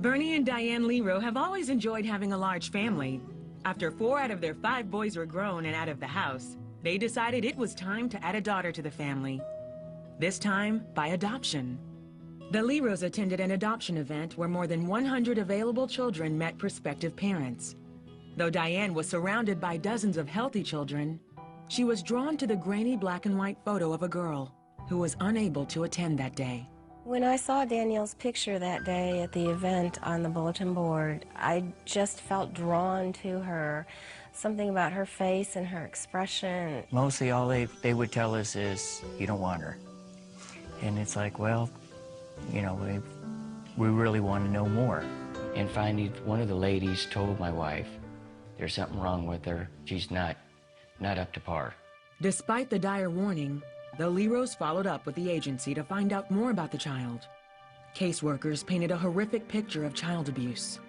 Bernie and Diane Lierow have always enjoyed having a large family. After 4 out of their 5 boys were grown and out of the house, they decided it was time to add a daughter to the family. This time, by adoption. The Lierows attended an adoption event where more than 100 available children met prospective parents. Though Diane was surrounded by dozens of healthy children, she was drawn to the grainy black and white photo of a girl who was unable to attend that day. When I saw Danielle's picture that day at the event on the bulletin board, I just felt drawn to her. Something about her face and her expression. Mostly all they would tell us is, you don't want her. And it's like, well, you know, we really want to know more. And finally, one of the ladies told my wife, there's something wrong with her. She's not up to par. Despite the dire warning, the Lierows followed up with the agency to find out more about the child. Caseworkers painted a horrific picture of child abuse.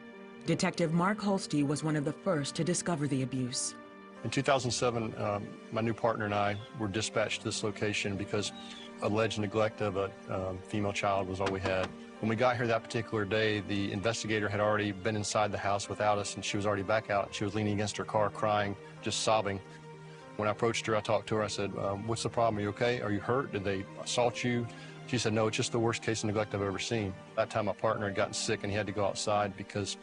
Detective Mark Holste was one of the first to discover the abuse. In 2007, my new partner and I were dispatched to this location because alleged neglect of a female child was all we had. When we got here that particular day, the investigator had already been inside the house without us, and she was already back out. She was leaning against her car, crying, just sobbing. When I approached her, I talked to her. I said, what's the problem? Are you okay? Are you hurt? Did they assault you? She said, no, it's just the worst case of neglect I've ever seen. That time, my partner had gotten sick, and he had to go outside because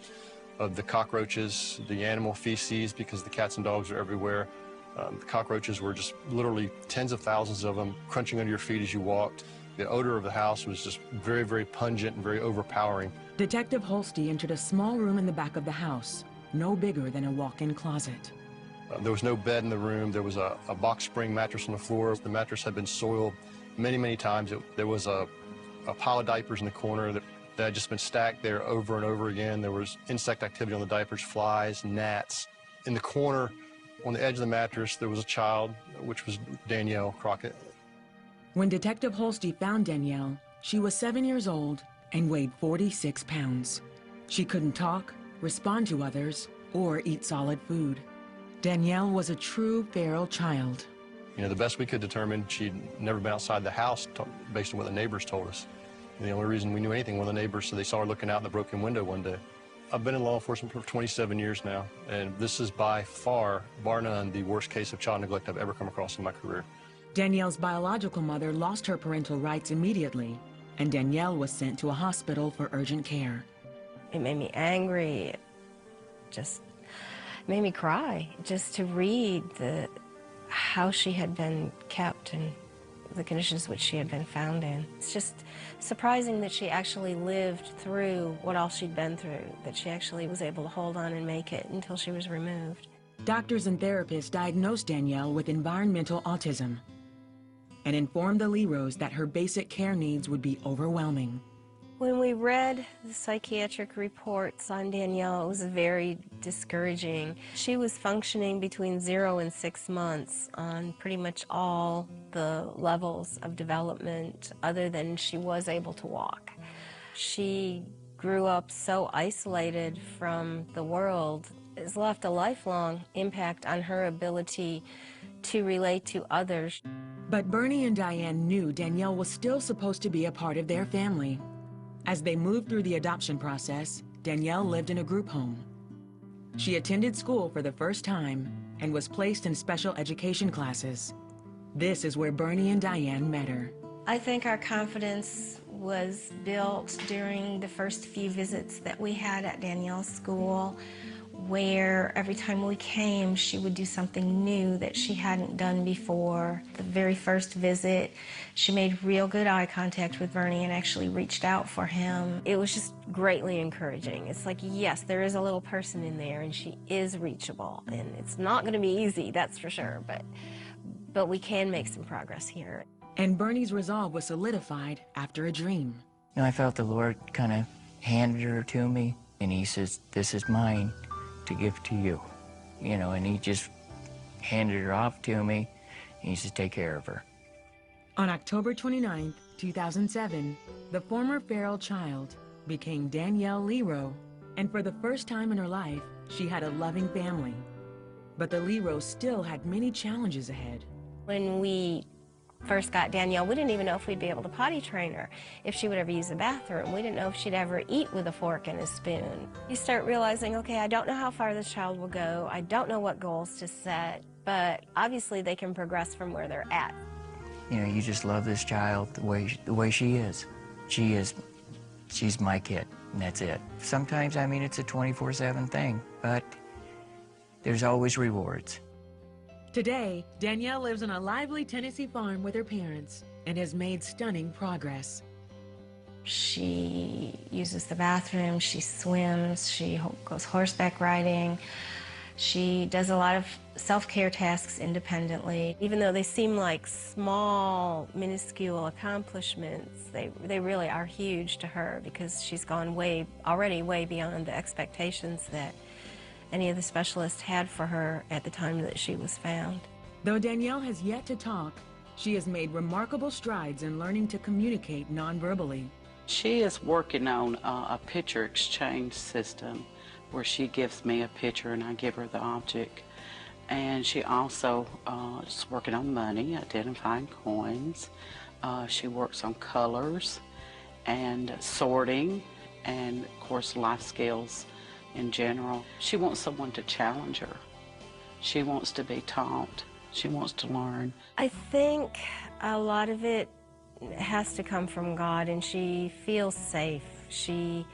of the cockroaches, the animal feces, because the cats and dogs are everywhere. The cockroaches were just literally tens of thousands of them crunching under your feet as you walked. The odor of the house was just very, very pungent and very overpowering. Detective Holste entered a small room in the back of the house, no bigger than a walk-in closet. There was no bed in the room. There was a box spring mattress on the floor. The mattress had been soiled many, many times. There was a pile of diapers in the corner that had just been stacked there over and over again. There was insect activity on the diapers, flies, gnats. In the corner, on the edge of the mattress, there was a child, which was Danielle Crockett. When Detective Holste found Danielle, she was 7 years old and weighed 46 pounds. She couldn't talk, respond to others, or eat solid food. Danielle was a true feral child. You know, the best we could determine, she'd never been outside the house based on what the neighbors told us. And the only reason we knew anything was the neighbors, so they saw her looking out in the broken window one day. I've been in law enforcement for 27 years now, and this is by far, bar none, the worst case of child neglect I've ever come across in my career. Danielle's biological mother lost her parental rights immediately, and Danielle was sent to a hospital for urgent care. It made me angry. It just made me cry just to read how she had been kept and the conditions which she had been found in. It's just surprising that she actually lived through what all she'd been through, that she actually was able to hold on and make it until she was removed. Doctors and therapists diagnosed Danielle with environmental autism and informed the Lierows that her basic care needs would be overwhelming. When we read the psychiatric reports on Danielle, it was very discouraging. She was functioning between 0 and 6 months on pretty much all the levels of development other than she was able to walk. She grew up so isolated from the world. It's left a lifelong impact on her ability to relate to others. But Bernie and Diane knew Danielle was still supposed to be a part of their family. As they moved through the adoption process, Danielle lived in a group home. She attended school for the first time and was placed in special education classes. This is where Bernie and Diane met her. I think our confidence was built during the first few visits that we had at Danielle's school, where every time we came, she would do something new that she hadn't done before. The very first visit, she made real good eye contact with Bernie and actually reached out for him. It was just greatly encouraging. It's like, yes, there is a little person in there and she is reachable, and it's not going to be easy, that's for sure, but we can make some progress here. And Bernie's resolve was solidified after a dream. You know, I felt the Lord kind of handed her to me, and he says, this is mine to give to you, you know, and he just handed her off to me, and he said, take care of her. On October 29, 2007, the former feral child became Danielle Lierow, and for the first time in her life, she had a loving family. But the Lierows still had many challenges ahead. When we First got Danielle, we didn't even know if we'd be able to potty train her, if she would ever use the bathroom. We didn't know if she'd ever eat with a fork and a spoon. You start realizing, okay, I don't know how far this child will go. I don't know what goals to set, but obviously they can progress from where they're at. You know, you just love this child the way she is. She's my kid, and that's it. Sometimes, I mean, it's a 24/7 thing, but there's always rewards. Today, Danielle lives on a lively Tennessee farm with her parents and has made stunning progress. She uses the bathroom, she swims, she goes horseback riding. She does a lot of self-care tasks independently. Even though they seem like small, minuscule accomplishments, they really are huge to her because she's gone already way beyond the expectations that any of the specialists had for her at the time that she was found. Though Danielle has yet to talk, she has made remarkable strides in learning to communicate non-verbally. She is working on a picture exchange system where she gives me a picture and I give her the object. And she also is working on money, identifying coins. She works on colors and sorting and, of course, life skills in general. She wants someone to challenge her. She wants to be taught. She wants to learn. I think a lot of it has to come from God, and she feels safe. She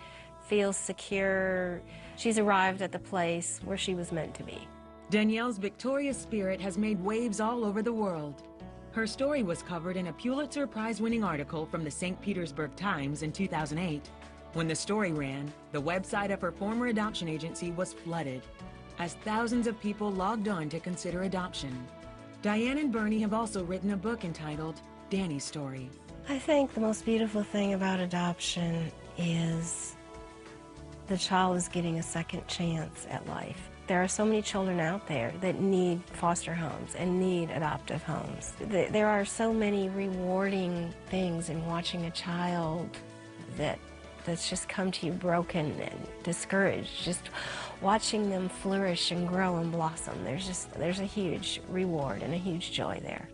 feels secure. She's arrived at the place where she was meant to be. Danielle's victorious spirit has made waves all over the world. Her story was covered in a Pulitzer Prize-winning article from the St. Petersburg Times in 2008. When the story ran, the website of her former adoption agency was flooded, as thousands of people logged on to consider adoption. Diane and Bernie have also written a book entitled Danny's Story. I think the most beautiful thing about adoption is the child is getting a second chance at life. There are so many children out there that need foster homes and need adoptive homes. There are so many rewarding things in watching a child that's just come to you broken and discouraged. Just watching them flourish and grow and blossom. There's a huge reward and a huge joy there.